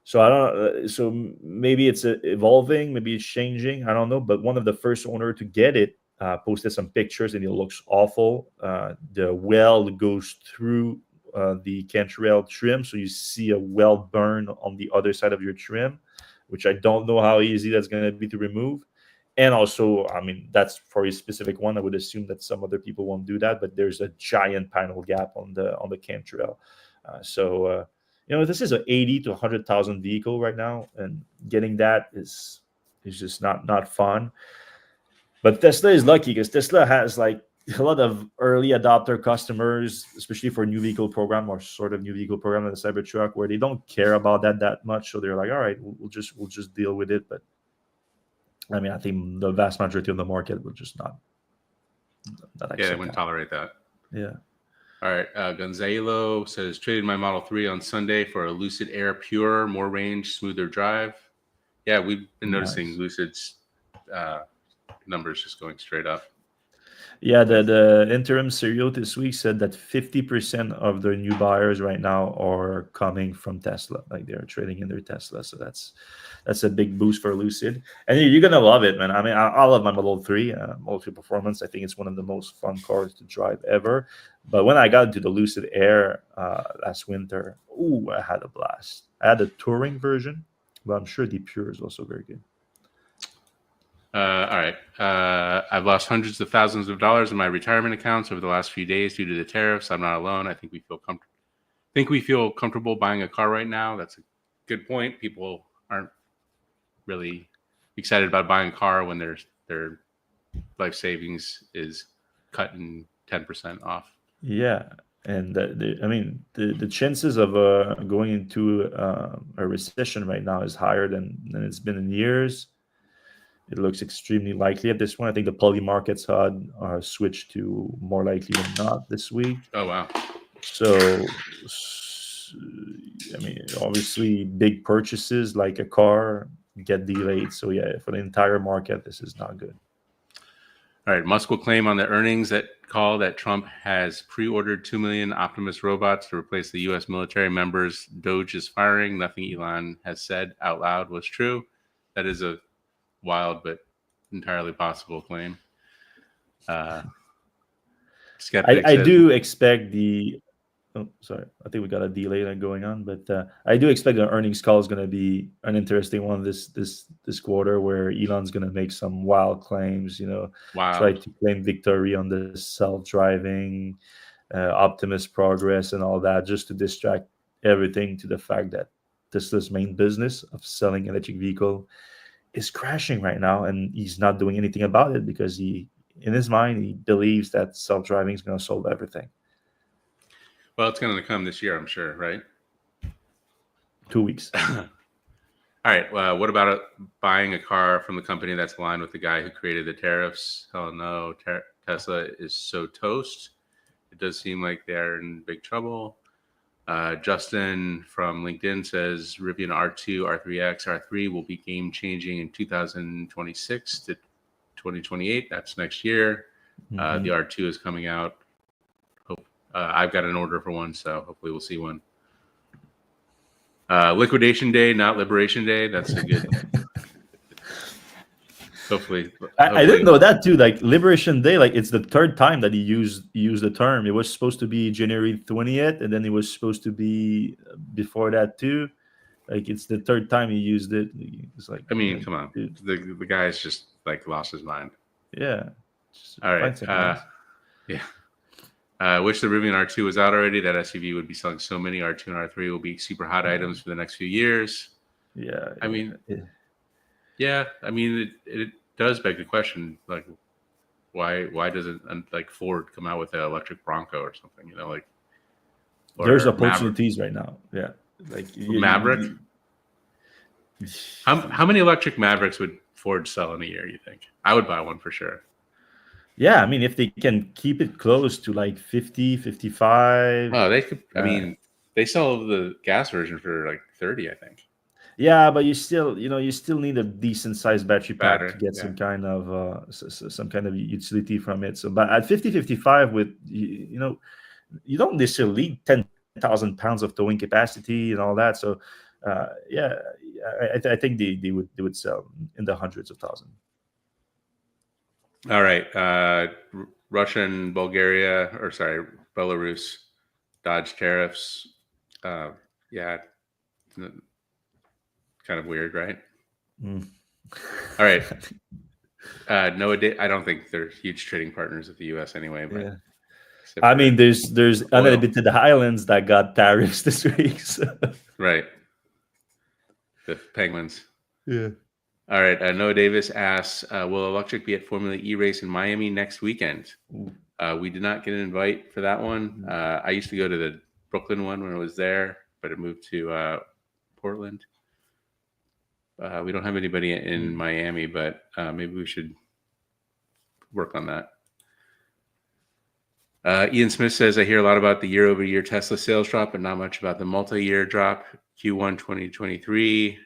So I don't. So maybe it's evolving, maybe it's changing. I don't know. But one of the first owner to get it posted some pictures, and it looks awful. The weld goes through the cantrail trim, so you see a weld burn on the other side of your trim, which I don't know how easy that's going to be to remove. And also, I mean, that's for a specific one. I would assume that some other people won't do that, but there's a giant panel gap on the cantrail. So this is an 80 to 100,000 vehicle right now, and getting that is just not fun. But Tesla is lucky because Tesla has like a lot of early adopter customers, especially for new vehicle program or sort of new vehicle program like the Cybertruck, where they don't care about that much. So they're like, all right, we'll just deal with it. But I mean, I think the vast majority of the market will just not they wouldn't tolerate that. Yeah. All right. Gonzalo says, traded my Model 3 on Sunday for a Lucid Air Pure, more range, smoother drive. Yeah, we've been noticing Lucid's numbers just going straight up. Yeah, the interim serial this week said that 50% of the new buyers right now are coming from Tesla, like they're trading in their Tesla. So that's a big boost for Lucid, and you're gonna love it, man. I mean, I love my Model 3, Model 3 Performance. I think it's one of the most fun cars to drive ever. But when I got into the Lucid Air last winter, I had a blast. I had a touring version, but I'm sure the Pure is also very good. All right. I've lost hundreds of thousands of dollars in my retirement accounts over the last few days due to the tariffs. I'm not alone. I think we feel comfortable buying a car right now. That's a good point. People aren't really excited about buying a car when their life savings is cutting 10% off. Yeah, and the chances of going into a recession right now is higher than it's been in years. It looks extremely likely at this point. I think the poly markets had switched to more likely than not this week. Oh wow! So, I mean, obviously, big purchases like a car get delayed. So yeah, for the entire market, this is not good. All right, Musk will claim on the earnings call that Trump has pre-ordered 2 million Optimus robots to replace the U.S. military members Doge is firing. Nothing Elon has said out loud was true. That is a wild but entirely possible claim. I do expect the. Oh, sorry. I think we got a delay going on, but I do expect the earnings call is going to be an interesting one this quarter, where Elon's going to make some wild claims. Try to claim victory on the self-driving, Optimus progress, and all that, just to distract everything to the fact that Tesla's main business of selling electric vehicle is crashing right now, and he's not doing anything about it because in his mind, he believes that self-driving is going to solve everything. Well, it's going to come this year, I'm sure, right? 2 weeks. All right. What about buying a car from the company that's aligned with the guy who created the tariffs? Hell no. Tesla is so toast. It does seem like they're in big trouble. Justin from LinkedIn says Rivian R2, R3X, R3 will be game-changing in 2026 to 2028. That's next year. Mm-hmm. The R2 is coming out. I've got an order for one, so hopefully we'll see one. Liquidation Day, not Liberation Day. That's a good. hopefully, I didn't know that too. Like Liberation Day, like it's the third time that he used the term. It was supposed to be January 20th, and then it was supposed to be before that too. Like it's the third time he used it. It's like, I mean, come on, the guy's just like lost his mind. Yeah. All right. Yeah. Wish the Rivian R2 was out already. That SUV would be selling so many. R2 and R3 will be super hot items for the next few years. Yeah. I mean, it does beg the question, like, why doesn't like Ford come out with an electric Bronco or something? There's opportunities right now. Yeah. Like Maverick. How many electric Mavericks would Ford sell in a year, you think? I would buy one for sure. Yeah, I mean, if they can keep it close to like 50, 55. Oh, they could. I mean, they sell the gas version for like 30, I think. Yeah, but you still need a decent sized battery pack to get some kind of utility from it. So, but at 50, 55, with you don't necessarily need 10,000 pounds of towing capacity and all that. So, I think they would sell in the hundreds of thousands. All right. Russia and Belarus dodge tariffs. Yeah. Kind of weird, right? All right. No, I don't think they're huge trading partners with the U.S. anyway. But I mean, there's uninhabited islands that got tariffs this week. So. Right. The penguins. Yeah. All right. Noah Davis asks, will Electrek be at Formula E race in Miami next weekend? We did not get an invite for that one. I used to go to the Brooklyn one when it was there, but it moved to Portland. We don't have anybody in Miami, but maybe we should work on that. Ian Smith says, I hear a lot about the year-over-year Tesla sales drop, but not much about the multi-year drop. Q1 2023,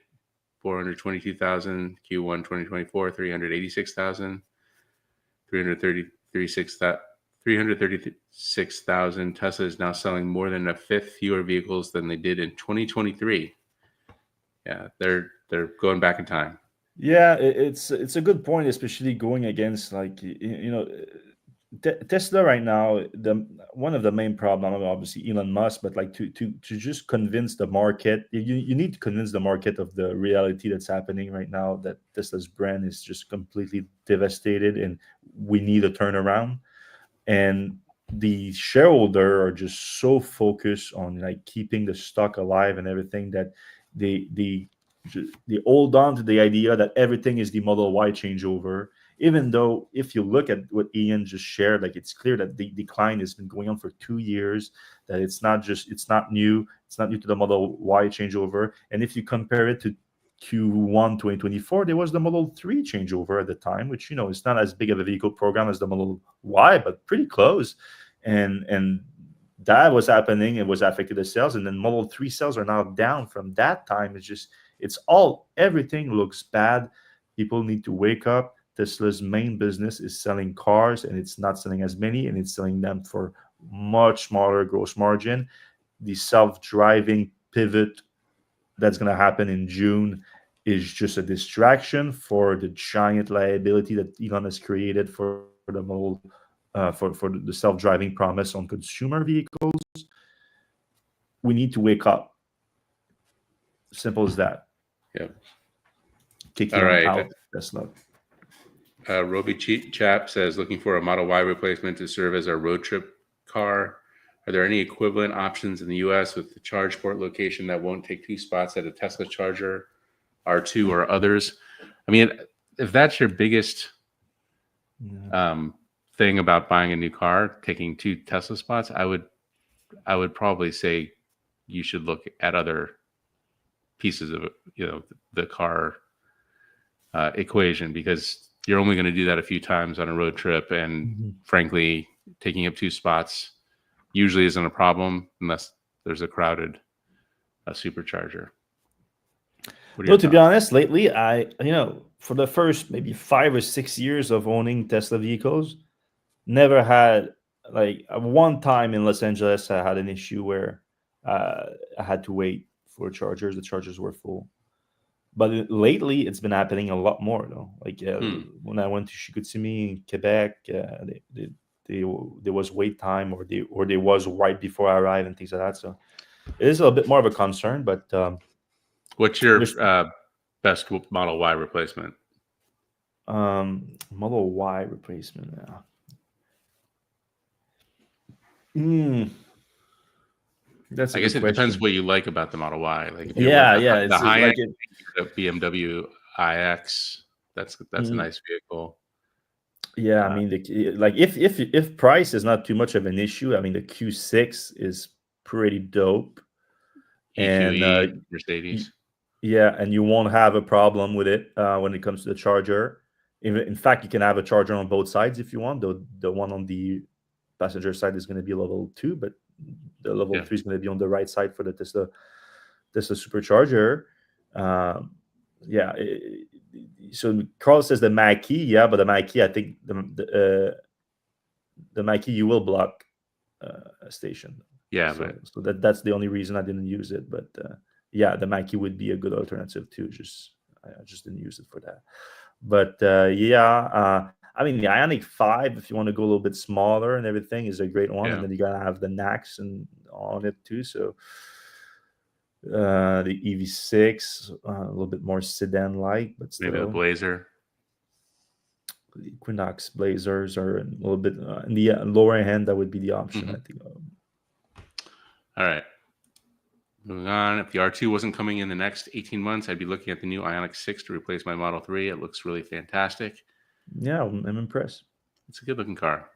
422,000. Q1 2024, 386,000. 336,000. Tesla is now selling more than a fifth fewer vehicles than they did in 2023. Yeah, they're going back in time. Yeah, it's a good point, especially going against Tesla right now, one of the main problem, obviously Elon Musk, but like to just convince the market, you need to convince the market of the reality that's happening right now, that Tesla's brand is just completely devastated and we need a turnaround. And the shareholder are just so focused on like keeping the stock alive and everything, that they they hold on to the idea that everything is the Model Y changeover, even though if you look at what Ian just shared, like it's clear that the decline has been going on for 2 years, that it's not new to the Model Y changeover. And if you compare it to Q1 2024, there was the Model 3 changeover at the time, which is not as big of a vehicle program as the Model Y, but pretty close. And that was happening. It was affected the sales, and then Model 3 sales are now down from that time. Everything looks bad. People need to wake up. Tesla's main business is selling cars, and it's not selling as many, and it's selling them for much smaller gross margin. The self-driving pivot that's going to happen in June is just a distraction for the giant liability that Elon has created for the model, for the self-driving promise on consumer vehicles. We need to wake up. Simple as that. Yeah. Kick Elon out. Tesla. Roby Chap says, looking for a Model Y replacement to serve as our road trip car. Are there any equivalent options in the U.S. with the charge port location that won't take 2 spots at a Tesla charger, R2 or others? I mean, if that's your biggest thing about buying a new car, taking 2 Tesla spots, I would probably say you should look at other pieces of the car equation, because you're only going to do that a few times on a road trip, and frankly, taking up 2 spots usually isn't a problem unless there's a crowded supercharger. No, to be honest, lately for the first maybe 5 or 6 years of owning Tesla vehicles, never had, like, one time in Los Angeles I had an issue where I had to wait for chargers. The chargers were full. But lately, it's been happening a lot more, though. Like when I went to Chicoutimi in Quebec, there was wait time, or there was right before I arrived and things like that. So it is a bit more of a concern. But what's your best Model Y replacement? Model Y replacement. Yeah. I guess it depends what you like about the Model Y. Like if the high end, BMW iX, that's a nice vehicle. Yeah, I mean, if price is not too much of an issue, I mean, the Q6 is pretty dope. EQE, and Mercedes. Yeah, and you won't have a problem with it when it comes to the charger. In fact, you can have a charger on both sides if you want. The one on the passenger side is going to be level 2, but the level 3 is going to be on the right side for the Tesla supercharger. So Carl says the Mach-E, but the Mach-E, I think the Mach-E, you will block a station. Yeah, so that's the only reason I didn't use it. But the Mach-E would be a good alternative too. I just didn't use it for that. But I mean, the Ioniq 5, if you want to go a little bit smaller and everything, is a great one. And then you gotta have the NACS on it too. So the EV6, a little bit more sedan-like, but still. Maybe the Blazer. The Equinox Blazers are a little bit in the lower end. That would be the option, I think. All right. Moving on. If the R2 wasn't coming in the next 18 months, I'd be looking at the new Ioniq 6 to replace my Model 3. It looks really fantastic. Yeah, I'm impressed. It's a good-looking car.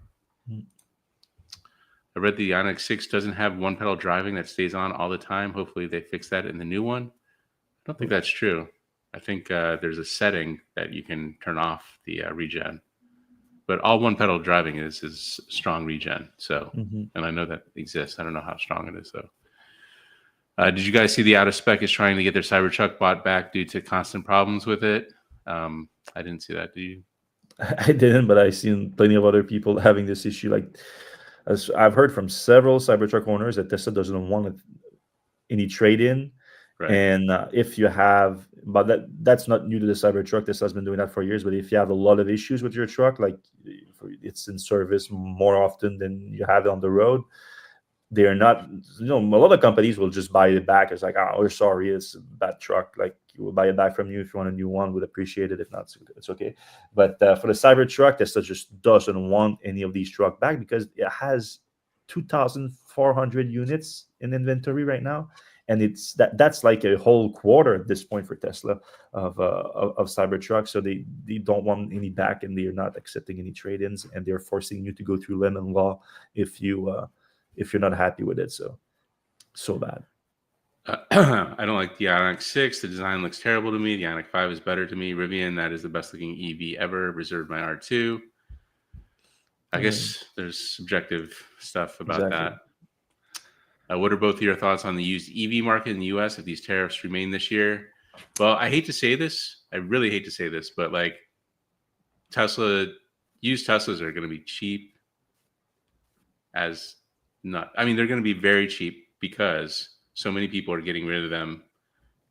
I read the Ioniq 6 doesn't have one-pedal driving that stays on all the time. Hopefully they fix that in the new one. I don't think that's true. I think there's a setting that you can turn off the regen. But all one-pedal driving is strong regen. So, and I know that exists. I don't know how strong it is, though. Did you guys see the Out of Spec is trying to get their Cybertruck bought back due to constant problems with it? I didn't see that. Did you? I didn't, but I've seen plenty of other people having this issue. Like, as I've heard from several Cybertruck owners, that Tesla doesn't want any trade-in, Right. And if you have, but that's not new to the Cybertruck. Tesla's been doing that for years. But if you have a lot of issues with your truck, like it's in service more often than you have it on the road, they are not, a lot of companies will just buy it back. It's like, oh, we're sorry, it's a bad truck. Like, we'll buy it back from you if you want a new one. We'd appreciate it. If not, it's okay. But for the Cybertruck, Tesla just doesn't want any of these truck back because it has 2,400 units in inventory right now, and that's like a whole quarter at this point for Tesla of Cybertruck. So they don't want any back, and they're not accepting any trade-ins, and they're forcing you to go through lemon law if you're not happy with it. So bad. I don't like the Ioniq 6. The design looks terrible to me. The Ioniq 5 is better to me. Rivian, that is the best looking EV ever. Reserved my R2. I guess there's subjective stuff about that. What are both of your thoughts on the used EV market in the US if these tariffs remain this year? Well, I hate to say this. I really hate to say this, but like used Teslas are going to be cheap as not. I mean, they're going to be very cheap because so many people are getting rid of them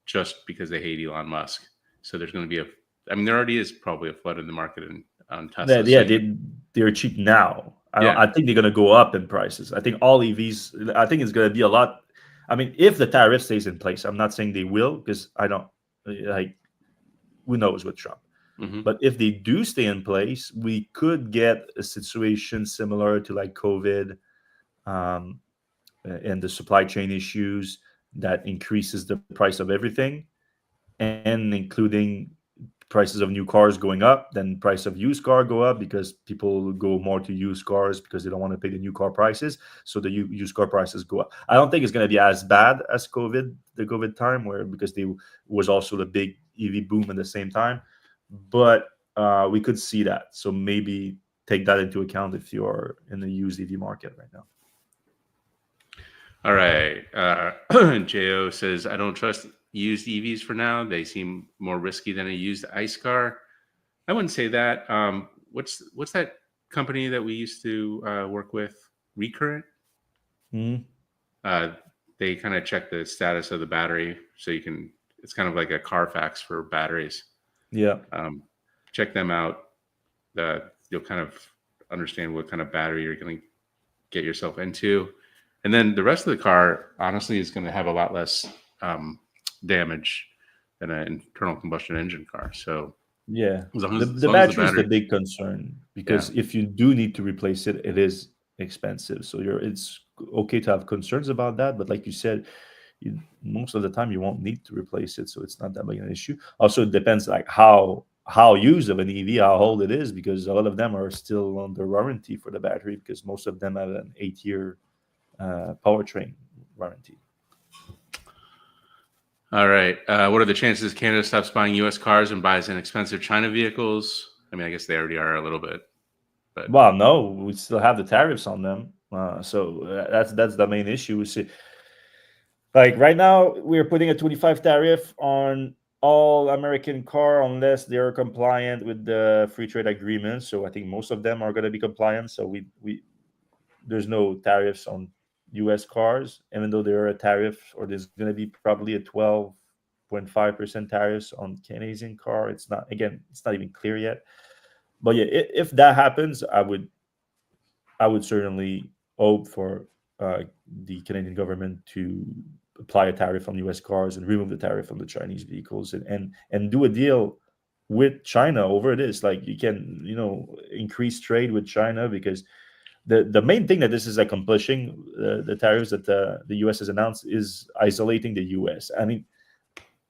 just because they hate Elon Musk. So there's going to be there already is probably a flood in the market on Tesla. Yeah, they're cheap now. I think they're going to go up in prices. I think all EVs, I think it's going to be a lot. I mean, if the tariff stays in place, I'm not saying they will, because I don't, like, who knows with Trump. Mm-hmm. But if they do stay in place, we could get a situation similar to like COVID and the supply chain issues that increases the price of everything, and including prices of new cars going up, then price of used car go up because people go more to used cars because they don't want to pay the new car prices. So the used car prices go up. I don't think it's going to be as bad as the COVID time, because there was also the big EV boom at the same time. But we could see that. So maybe take that into account if you're in the used EV market right now. All right. Jo says, I don't trust used EVs for now. They seem more risky than a used ICE car. I wouldn't say that. What's that company that we used to work with? Recurrent? Mm-hmm. They kind of check the status of the battery, so it's kind of like a Carfax for batteries. Yeah. Check them out. You'll kind of understand what kind of battery you're going to get yourself into. And then the rest of the car, honestly, is going to have a lot less damage than an internal combustion engine car. So yeah, the battery is the big concern, because if you do need to replace it, it is expensive. So it's okay to have concerns about that, but like you said, most of the time you won't need to replace it, so it's not that big an issue. Also, it depends like how used of an EV, how old it is, because a lot of them are still under warranty for the battery, because most of them have an 8-year powertrain warranty. All right. What are the chances Canada stops buying U.S. cars and buys inexpensive China vehicles? I mean, I guess they already are a little bit. But well, no, we still have the tariffs on them. So that's the main issue. We see, like right now, we're putting a 25 tariff on all American car unless they are compliant with the free trade agreement. So I think most of them are going to be compliant. So there's no tariffs on U.S. cars, even though there are a tariff, or there's going to be probably a 12.5% tariffs on Canadian car. It's not even clear yet. But yeah, if that happens, I would certainly hope for the Canadian government to apply a tariff on U.S. cars and remove the tariff on the Chinese vehicles, and do a deal with China over this. Like, you can increase trade with China, because the main thing that this is accomplishing, the tariffs that the U.S. has announced, is isolating the U.S. I mean,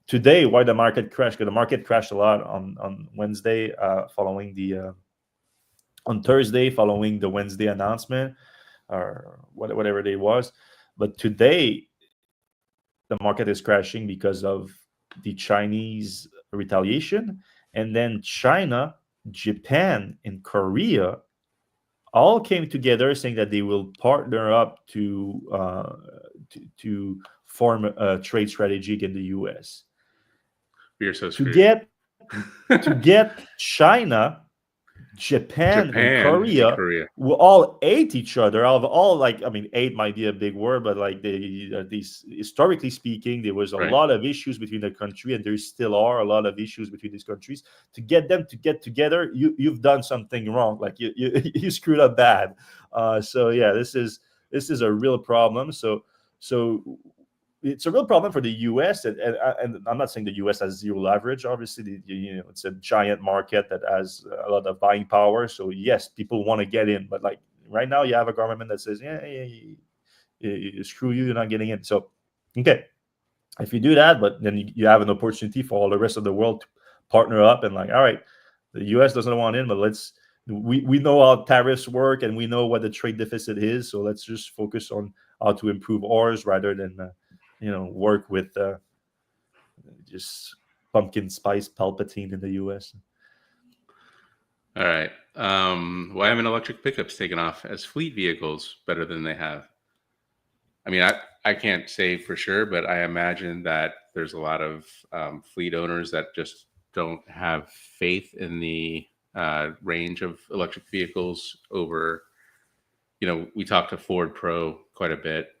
today, why the market crashed? Because the market crashed a lot on Wednesday, on Thursday, following the Wednesday announcement, or whatever day was. But today, the market is crashing because of the Chinese retaliation, and then China, Japan, and Korea all came together saying that they will partner up to form a trade strategy against the U.S. We are so screwed. To get China Japan and Korea will all hate each other. All like, I mean, hate might be a big word, but like these historically speaking, there was a lot of issues between the country, and there still are a lot of issues between these countries. To get them to get together, you've done something wrong. Like you screwed up bad. So yeah, this is a real problem. So it's a real problem for the U.S. and I'm not saying the U.S. has zero leverage. Obviously, it's a giant market that has a lot of buying power. So yes, people want to get in, but like right now, you have a government that says, screw you, you're not getting in. So okay, if you do that, but then you have an opportunity for all the rest of the world to partner up and like, all right, the U.S. doesn't want in, but we know how tariffs work and we know what the trade deficit is. So let's just focus on how to improve ours rather than work with just pumpkin spice Palpatine in the U.S. All right. Why haven't electric pickups taken off as fleet vehicles better than they have? I mean, I can't say for sure, but I imagine that there's a lot of fleet owners that just don't have faith in the range of electric vehicles over, we talked to Ford Pro quite a bit.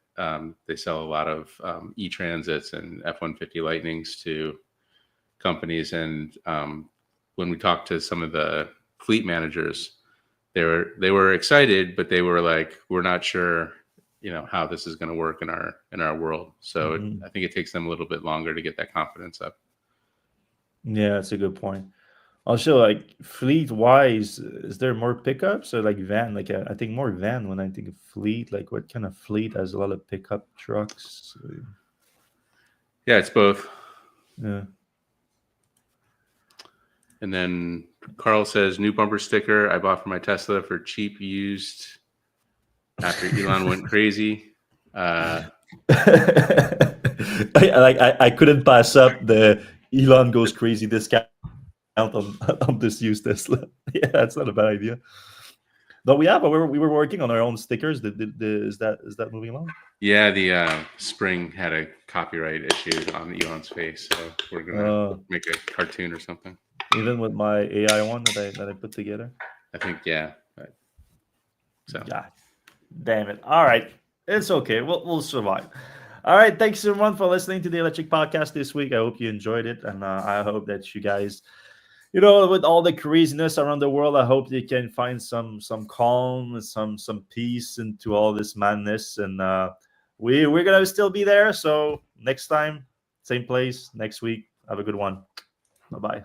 They sell a lot of e-transits and F-150 Lightnings to companies. And when we talked to some of the fleet managers, they were excited, but they were like, we're not sure, how this is going to work in our world. So I think it takes them a little bit longer to get that confidence up. Yeah, that's a good point. Also, like fleet wise, is there more pickups or like van? Like I think more van when I think of fleet. Like what kind of fleet has a lot of pickup trucks? Yeah, it's both. Yeah. And then Carl says, new bumper sticker I bought for my Tesla for cheap used after Elon went crazy. I couldn't pass up the Elon goes crazy discount on this used Tesla. Yeah, that's not a bad idea. But we were working on our own stickers. Is that moving along? Yeah, the Spring had a copyright issue on Elon's face, so we're gonna make a cartoon or something. Even with my AI one that I put together. I think yeah. So God, damn it! All right, it's okay. We'll survive. All right, thanks everyone for listening to the Electrek Podcast this week. I hope you enjoyed it, and I hope that you guys, with all the craziness around the world, I hope you can find some calm, some peace into all this madness, and we're gonna still be there. So next time, same place next week. Have a good one. Bye bye.